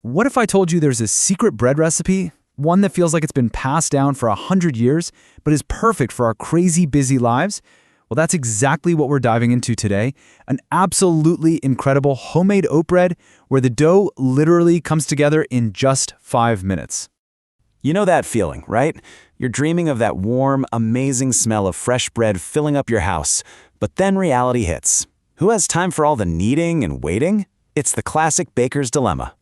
What if I told you there's a secret bread recipe? One that feels like it's been passed down for 100 years, but is perfect for our crazy busy lives? Well, that's exactly what we're diving into today. An absolutely incredible homemade oat bread where the dough literally comes together in just 5 minutes. You know that feeling, right? You're dreaming of that warm, amazing smell of fresh bread filling up your house. But then reality hits. Who has time for all the kneading and waiting? It's the classic baker's dilemma.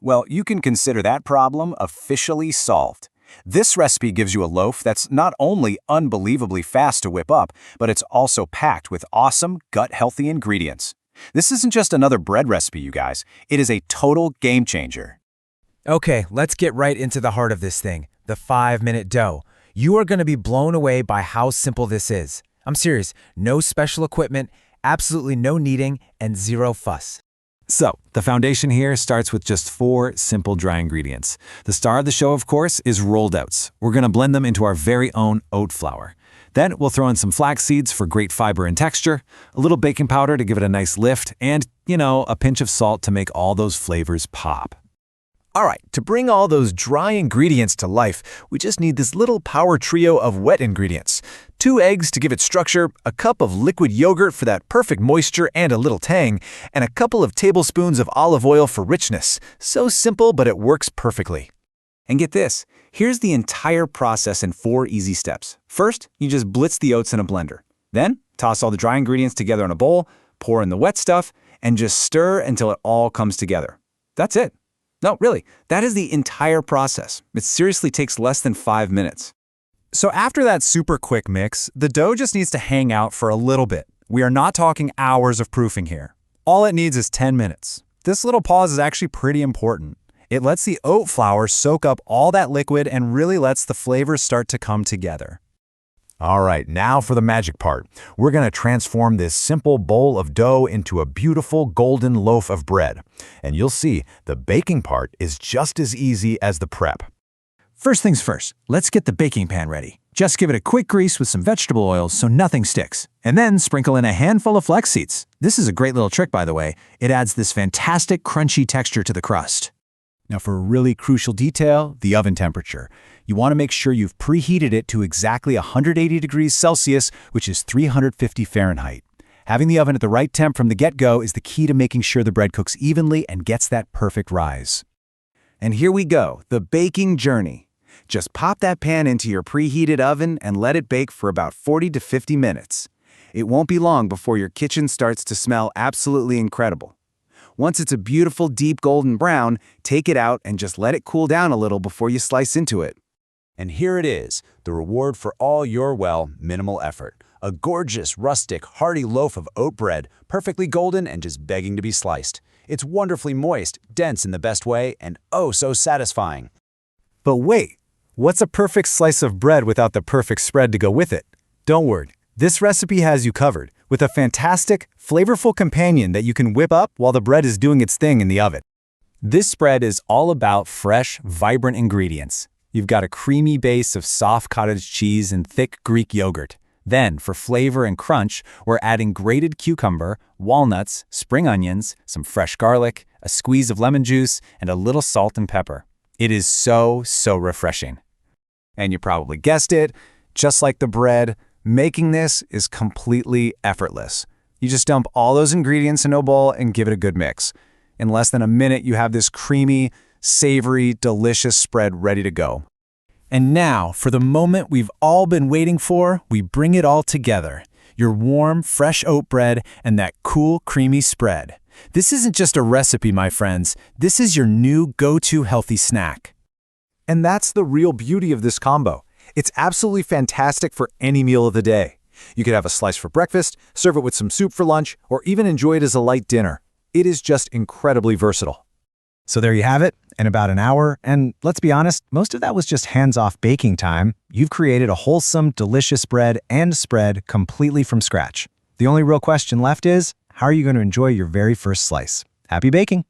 Well, you can consider that problem officially solved. This recipe gives you a loaf that's not only unbelievably fast to whip up, but it's also packed with awesome, gut-healthy ingredients. This isn't just another bread recipe, you guys. It is a total game changer. Okay, let's get right into the heart of this thing, the 5-minute dough. You are going to be blown away by how simple this is. I'm serious, no special equipment, absolutely no kneading, and zero fuss. So, the foundation here starts with just 4 simple dry ingredients. The star of the show, of course, is rolled oats. We're going to blend them into our very own oat flour. Then we'll throw in some flax seeds for great fiber and texture, a little baking powder to give it a nice lift, and, a pinch of salt to make all those flavors pop. All right, to bring all those dry ingredients to life, we just need this little power trio of wet ingredients. 2 eggs to give it structure, a cup of liquid yogurt for that perfect moisture and a little tang, and a couple of tablespoons of olive oil for richness. So simple, but it works perfectly. And get this, here's the entire process in 4 easy steps. First, you just blitz the oats in a blender. Then, toss all the dry ingredients together in a bowl, pour in the wet stuff, and just stir until it all comes together. That's it. No, really, that is the entire process. It seriously takes less than 5 minutes. So after that super quick mix, the dough just needs to hang out for a little bit. We are not talking hours of proofing here. All it needs is 10 minutes. This little pause is actually pretty important. It lets the oat flour soak up all that liquid and really lets the flavors start to come together. All right, now for the magic part. We're going to transform this simple bowl of dough into a beautiful golden loaf of bread. And you'll see, the baking part is just as easy as the prep. First things first, let's get the baking pan ready. Just give it a quick grease with some vegetable oils so nothing sticks. And then sprinkle in a handful of flax seeds. This is a great little trick, by the way. It adds this fantastic crunchy texture to the crust. Now for a really crucial detail, the oven temperature. You want to make sure you've preheated it to exactly 180 degrees Celsius, which is 350 Fahrenheit. Having the oven at the right temp from the get-go is the key to making sure the bread cooks evenly and gets that perfect rise. And here we go, the baking journey. Just pop that pan into your preheated oven and let it bake for about 40 to 50 minutes. It won't be long before your kitchen starts to smell absolutely incredible. Once it's a beautiful deep golden brown, take it out and just let it cool down a little before you slice into it. And here it is, the reward for all your, minimal effort. A gorgeous, rustic, hearty loaf of oat bread, perfectly golden and just begging to be sliced. It's wonderfully moist, dense in the best way, and oh so satisfying. But wait, what's a perfect slice of bread without the perfect spread to go with it? Don't worry, this recipe has you covered, with a fantastic, flavorful companion that you can whip up while the bread is doing its thing in the oven. This spread is all about fresh, vibrant ingredients. You've got a creamy base of soft cottage cheese and thick Greek yogurt. Then, for flavor and crunch, we're adding grated cucumber, walnuts, spring onions, some fresh garlic, a squeeze of lemon juice, and a little salt and pepper. It is so refreshing. And you probably guessed it, just like the bread, making this is completely effortless. You just dump all those ingredients into a bowl and give it a good mix. In less than a minute, you have this creamy, savory, delicious spread ready to go. And now, for the moment we've all been waiting for, we bring it all together. Your warm, fresh oat bread and that cool, creamy spread. This isn't just a recipe, my friends. This is your new go-to healthy snack. And that's the real beauty of this combo. It's absolutely fantastic for any meal of the day. You could have a slice for breakfast, serve it with some soup for lunch, or even enjoy it as a light dinner. It is just incredibly versatile. So there you have it, in about an hour, and let's be honest, most of that was just hands-off baking time. You've created a wholesome, delicious bread and spread completely from scratch. The only real question left is, how are you going to enjoy your very first slice? Happy baking!